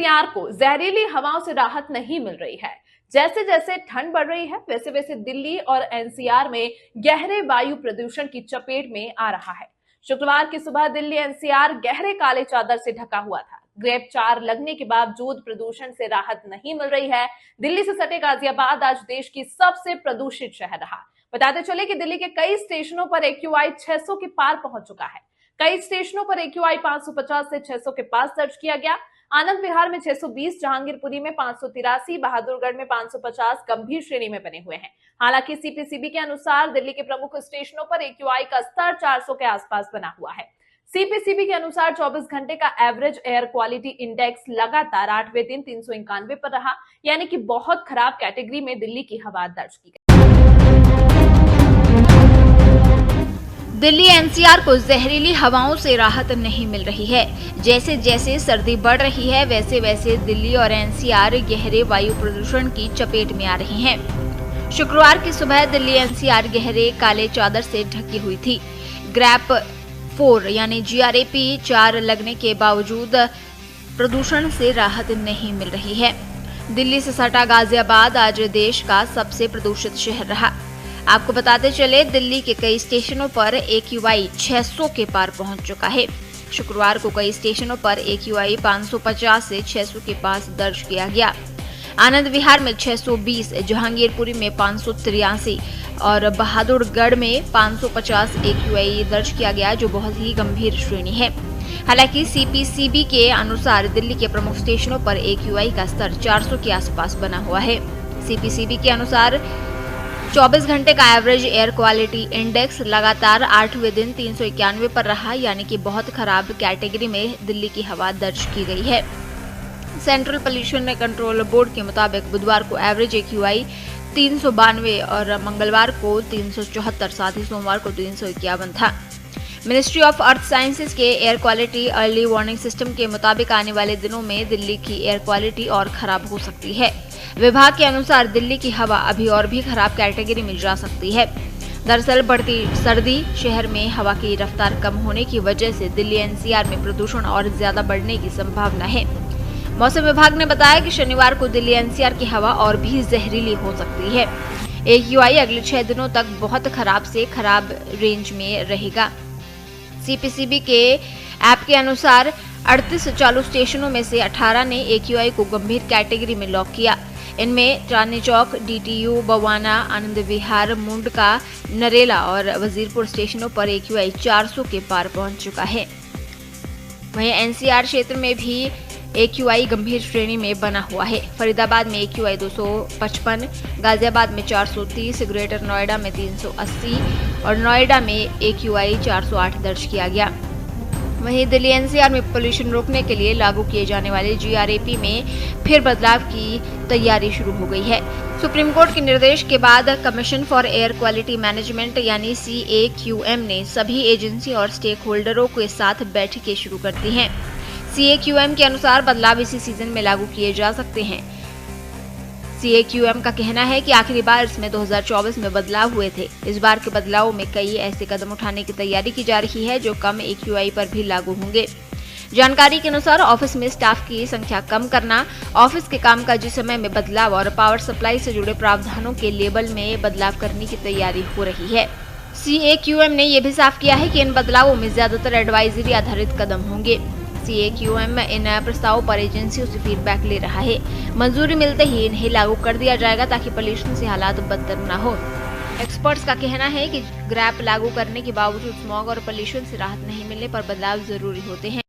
NCR को जहरीली हवाओं से राहत नहीं मिल रही है। जैसे जैसे ठंड बढ़ रही है वैसे वैसे दिल्ली और एनसीआर में गहरे वायु प्रदूषण की चपेट में आ रहा है। शुक्रवार की सुबह दिल्ली एनसीआर गहरे काले चादर से ढका हुआ था। ग्रेप 4 लगने के बावजूद प्रदूषण से राहत नहीं मिल रही है। दिल्ली से सटे गाजियाबाद आज देश की सबसे प्रदूषित शहर रहा। बताते चले कि दिल्ली के कई स्टेशनों पर एक्यूआई 600 के पार पहुंच चुका है। कई स्टेशनों पर एक्यूआई 550 से 600 के पास दर्ज किया गया। आनंद विहार में 620, जहांगीरपुरी में 583, बहादुरगढ़ में 550 गंभीर श्रेणी में बने हुए हैं। हालांकि सीपीसीबी के अनुसार दिल्ली के प्रमुख स्टेशनों पर एक्यूआई का स्तर 400 के आसपास बना हुआ है। सीपीसीबी के अनुसार 24 घंटे का एवरेज एयर क्वालिटी इंडेक्स लगातार 8वें दिन 391 पर रहा, यानी कि बहुत खराब कैटेगरी में दिल्ली की हवा दर्ज की गई। दिल्ली एनसीआर को जहरीली हवाओं से राहत नहीं मिल रही है। जैसे जैसे सर्दी बढ़ रही है वैसे वैसे दिल्ली और एनसीआर गहरे वायु प्रदूषण की चपेट में आ रही हैं। शुक्रवार की सुबह दिल्ली एनसीआर गहरे काले चादर से ढकी हुई थी। ग्रेप 4 यानी GRAP 4 लगने के बावजूद प्रदूषण से राहत नहीं मिल रही है। दिल्ली से सटा गाजियाबाद आज देश का सबसे प्रदूषित शहर रहा। आपको बताते चले दिल्ली के कई स्टेशनों पर एक्यूआई 600 के पार पहुंच चुका है। शुक्रवार को कई स्टेशनों पर एक्यूआई 550 से 600 के पास दर्ज किया गया। आनंद विहार में 620, जहांगीरपुरी में 583 और बहादुरगढ़ में 550 एक्यूआई दर्ज किया गया, जो बहुत ही गंभीर श्रेणी है। हालांकि सीपीसीबी के अनुसार दिल्ली के प्रमुख स्टेशनों पर एक्यूआई का स्तर 400 के आसपास बना हुआ है। सीपीसीबी के अनुसार 24 घंटे का एवरेज एयर क्वालिटी इंडेक्स लगातार 8वें दिन 391 पर रहा, यानी कि बहुत खराब कैटेगरी में दिल्ली की हवा दर्ज की गई है। सेंट्रल पोल्यूशन कंट्रोल बोर्ड के मुताबिक बुधवार को एवरेज एक्यूआई 392 और मंगलवार को 374, साथ ही सोमवार को 351 था। मिनिस्ट्री ऑफ अर्थ साइंसेज के air quality early warning system के मुताबिक आने वाले दिनों में दिल्ली की एयर क्वालिटी और खराब हो सकती है। विभाग के अनुसार दिल्ली की हवा अभी और भी खराब कैटेगरी में जा सकती है। दरअसल बढ़ती सर्दी, शहर में हवा की रफ्तार कम होने की वजह से दिल्ली एनसीआर में प्रदूषण और ज्यादा बढ़ने की संभावना है। मौसम विभाग ने बताया कि शनिवार को दिल्ली एनसीआर की हवा और भी जहरीली हो सकती है। एक्यूआई अगले 6 दिनों तक बहुत खराब से खराब रेंज में रहेगा। सीपीसीबी के ऐप के अनुसार 38 चालू स्टेशनों में से 18 ने एक्यूआई को गंभीर कैटेगरी में लॉक किया। इनमें चांदनी चौक, डीटीयू, बवाना, आनंद विहार, मुंडका, नरेला और वजीरपुर स्टेशनों पर एक्यूआई 400 के पार पहुंच चुका है। वहीं एनसीआर क्षेत्र में भी एक्यूआई गंभीर श्रेणी में बना हुआ है। फरीदाबाद में एक्यूआई 255, गाजियाबाद में 430, ग्रेटर नोएडा में 380 और नोएडा में एक्यूआई 408 दर्ज किया गया। वहीं दिल्ली एनसीआर में पोल्यूशन रोकने के लिए लागू किए जाने वाले GRAP में फिर बदलाव की तैयारी शुरू हो गई है। सुप्रीम कोर्ट के निर्देश के बाद commission for air quality management यानी CAQM ने सभी एजेंसी और स्टेक होल्डरों के साथ बैठकें शुरू कर दी हैं। CAQM के अनुसार बदलाव इसी सीजन में लागू किए जा सकते हैं। CAQM का कहना है कि आखिरी बार इसमें 2024 में बदलाव हुए थे। इस बार के बदलाव में कई ऐसे कदम उठाने की तैयारी की जा रही है जो कम एक्यूआई पर भी लागू होंगे। जानकारी के अनुसार ऑफिस में स्टाफ की संख्या कम करना, ऑफिस के कामकाजी समय में बदलाव और पावर सप्लाई से जुड़े प्रावधानों के लेबल में बदलाव करने की तैयारी हो रही है। CAQM ने यह भी साफ किया है कि इन बदलावों में ज्यादातर एडवाइजरी आधारित कदम होंगे। CAQM इन प्रस्तावों पर एजेंसियों से फीडबैक ले रहा है। मंजूरी मिलते ही इन्हें लागू कर दिया जाएगा ताकि पोल्यूशन से हालात बदतर न हो। एक्सपर्ट्स का कहना है कि ग्रैप लागू करने के बावजूद स्मॉग और पोल्यूशन से राहत नहीं मिलने पर बदलाव जरूरी होते हैं।